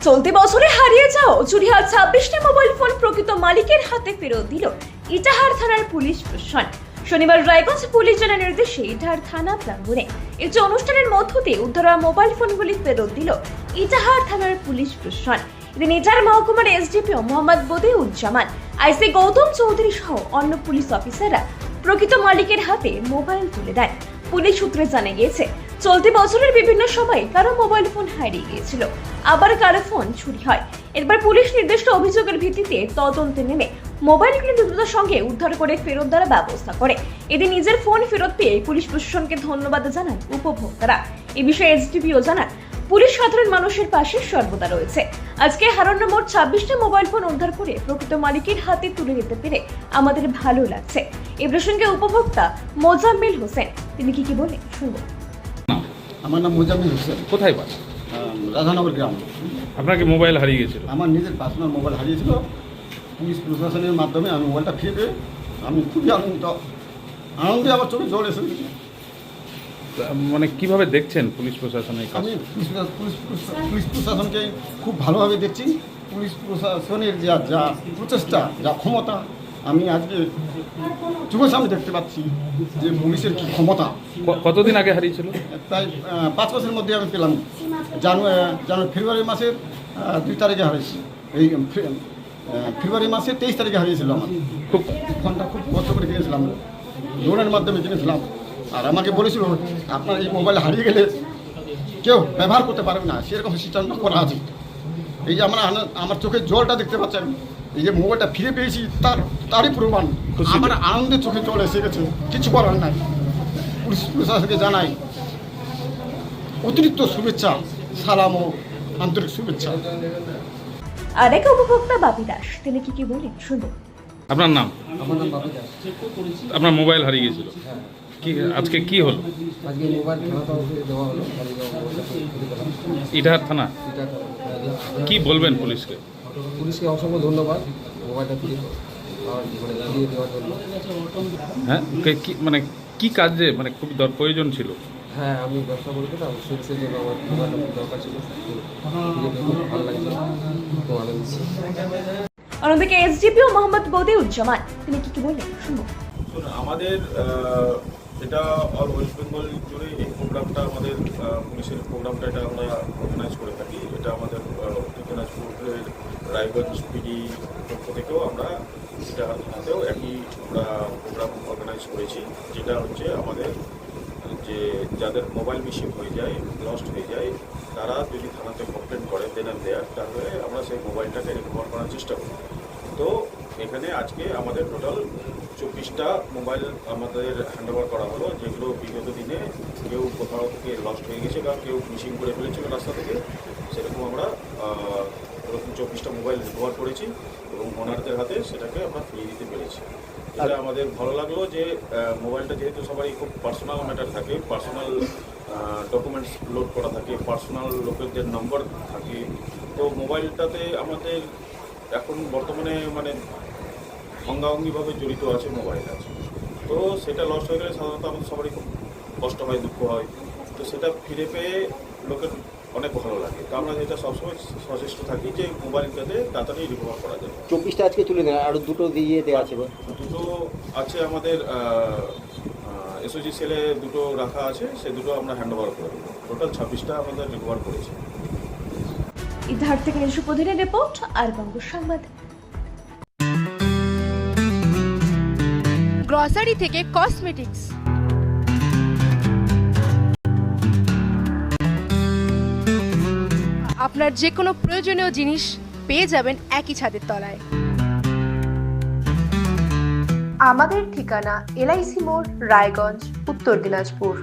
চলতি বছরে হারিয়ে যাও চুরি হওয়া 26টি মোবাইল ফোন প্রকৃত মালিকের হাতে ফেরত দিল ইটাহার থানার পুলিশ প্রশাসন। শনিবার রায়গঞ্জ পুলিশ জানার নির্দেশে ইটাহার থানা প্রাঙ্গণে একটি অনুষ্ঠানের মধ্য দিয়ে উদ্ধার হওয়া মোবাইল ফোনগুলি ফেরত দিল ইটাহার থানার পুলিশ প্রশাসন। এদিন ইটাহার মহকুমার এসডিপিও মোহাম্মদ বদিউজ্জামান, আইসি গৌতম চৌধুরী সহ অন্য পুলিশ অফিসাররা প্রকৃত মালিকের হাতে মোবাইল তুলে দেন। পুলিশ সূত্রে জানা গিয়েছে, চলতি বছরের বিভিন্ন সময়ে কারো মোবাইল ফোন হারিয়ে গিয়েছিল, আবার কারো ফোন চুরি হয়। এরপর পুলিশ নির্দিষ্ট অভিযোগের ভিত্তিতে তদন্তে নেমে মোবাইলগুলি দ্রুততার সঙ্গে উদ্ধার করে ফেরত দেওয়ার ব্যবস্থা করে। এদিন নিজের ফোন ফেরত পেয়ে পুলিশ প্রশাসনকে ধন্যবাদ জানান উপভোক্তারা। এ বিষয়ে এসডিপিও জানান, পুলিশ সাধারণ মানুষের পাশে সর্বদা রয়েছে। আজকে হারানো মোট 26টা মোবাইল ফোন উদ্ধার করে প্রকৃত মালিকের হাতে তুলে দিতে পেরে আমাদের ভালো লাগছে। এই প্রসঙ্গে উপভোক্তা মোজাম্মেল হোসেন তিনি কি বলেন শুনবো। আমার নাম মোজাম্মেল হোসেন, কোথায় বাস? রাধানগর গ্রাম। আপনার কি মোবাইল হারিয়ে গেছিল? আমার নিজের পার্সোনাল মোবাইল হারিয়েছিল। পুলিশ প্রশাসনের মাধ্যমে আমি মোবাইলটা ফিরে পেয়ে আমি খুবই আনন্দে আমার চোখে জল এসে গেছে। মানে কিভাবে দেখছেন পুলিশ প্রশাসনের কাজ? আমি পুলিশ প্রশাসনকে খুব ভালোভাবে দেখছি। পুলিশ প্রশাসনের যা প্রচেষ্টা, যা ক্ষমতা, আমি আজকে চোখের সামনে দেখতে পাচ্ছি যে পুলিশের কি ক্ষমতা। কতদিন আগে হারিয়েছিল? প্রায় 5 মাসের মধ্যে আমি পেলাম। ফেব্রুয়ারি মাসের 2 তারিখে হারিয়েছি। এই ফেব্রুয়ারি মাসের 23 তারিখে হারিয়েছিল আমার। ফোনটা খুব কষ্ট করে কিনেছিলাম, লোনের মাধ্যমে কিনেছিলাম। আর আমাকে বলেছিল আপনার এই মোবাইল হারিয়ে গেলে কেউ ব্যবহার করতে পারবে না, সেরকম সিস্টেমটা করা আছে। এই যে আমার চোখের জলটা দেখতে পাচ্ছেন, এই যে মোবাইলটা ফিরে পেয়েছি তারই প্রমাণ। আমার আনন্দের চোখে জল এসে গেছে, কিছু করার নাই। পুলিশ প্রশাসনকে জানাই অতিরিক্ত শুভেচ্ছা, সালাম ও আন্তরিক শুভেচ্ছা। আরেক উপভোক্তা বাপি দাস তিনি কি বলেন শুনবো। আপনার নাম? আমার নাম বাপি দাস। আপনার মোবাইল হারিয়ে গেছিল, হ্যাঁ, কি আজকে কি হলো? আজকে মোবাইল থানাতে দেওয়া হলো। মোবাইলটা ফিরে পেলাম। ইটাহার থানা এটা কি বলবেন পুলিশকে? পুলিশকে অসংখ্য ধন্যবাদ মোবাইলটা ফিরে ফিরিয়ে দেওয়ার জন্য। হ্যাঁ, মানে কি কাজে, মানে খুব প্রয়োজন ছিল? হ্যাঁ, আমি ব্যবসা করি তো, সেলসের জন্য আমার মোবাইলটা খুব দরকার ছিল। ফিরে পেয়ে খুব ভালো লাগছে, খুব আনন্দ। অন্যদিকে এসডিপিও মোহাম্মদ বদিউজ্জামান তিনি কি বলেন শুনবো। আমাদের এটা অল ওয়েস্ট বেঙ্গল জুড়ে এই প্রোগ্রামটা আমাদের পুলিশের প্রোগ্রামটা এটা আমরা অর্গানাইজ করে থাকি। এটা আমাদের উত্তর দিনাজপুরের রায়গঞ্জ পিডি পক্ষ থেকেও আমরা এটা থানাতেও একই আমরা প্রোগ্রাম অর্গানাইজ করেছি, যেটা হচ্ছে আমাদের যে যাদের মোবাইল মিসিং হয়ে যায়, লস্ট হয়ে যায়, তারা যদি থানাতে কমপ্লেন করে দেন আর দেয়ার, তাহলে আমরা সেই মোবাইলটাকে রিকভার করার চেষ্টা করি। তো এখানে আজকে আমাদের টোটাল 24টা মোবাইল আমাদের হ্যান্ড ওভার করা হলো, যেগুলো বিগত দিনে কেউ কোথাও থেকে লস্ট হয়ে গেছে বা কেউ মিসিং করে ফেলেছিল রাস্তা থেকে। সেরকম আমরা ওরকম 24টা মোবাইল রিকভার করেছি এবং ওনারদের হাতে সেটাকে আমরা ফিরিয়ে দিতে পেরেছি। এটা আমাদের ভালো লাগলো যে মোবাইলটা যেহেতু সবাই খুব পার্সোনাল ম্যাটার থাকে, পার্সোনাল ডকুমেন্টস লোড করা থাকে, পার্সোনাল লোকেদের নম্বর থাকে, তো মোবাইলটাতে আমাদের এখন বর্তমানে মানে অঙ্গাঙ্গিভাবে জড়িত আছে মোবাইল আছে। তো সেটা লস্ট হয়ে গেলে সাধারণত আমাদের সবারই খুব কষ্ট হয়, দুঃখ হয়। তো সেটা ফিরে পেয়ে লোকের অনেক ভালো লাগে। তো আমরা যেটা সবসময় সচেষ্ট থাকি যে মোবাইল যাতে তাড়াতাড়ি রিকভার করা যায়। 24টা আজকে তুলে দেন, আরও 2টো দিয়ে দেওয়া আছে। দুটো আছে আমাদের এসওজি সেলে, দুটো রাখা আছে, সে দুটো আমরা হ্যান্ড ওভার করে দেবো। টোটাল 26টা আমাদের রিকভার করেছি। ইটাহার থেকে নিজস্ব প্রতিনিধি রিপোর্ট আর বঙ্গ সংবাদ। গ্রসারি থেকে কসমেটিক্স, আপনার যে কোনো প্রয়োজনীয় জিনিস পেয়ে যাবেন একই ছাদের তলায়। আমাদের ঠিকানা LIC মোড়, রায়গঞ্জ, উত্তর দিনাজপুর।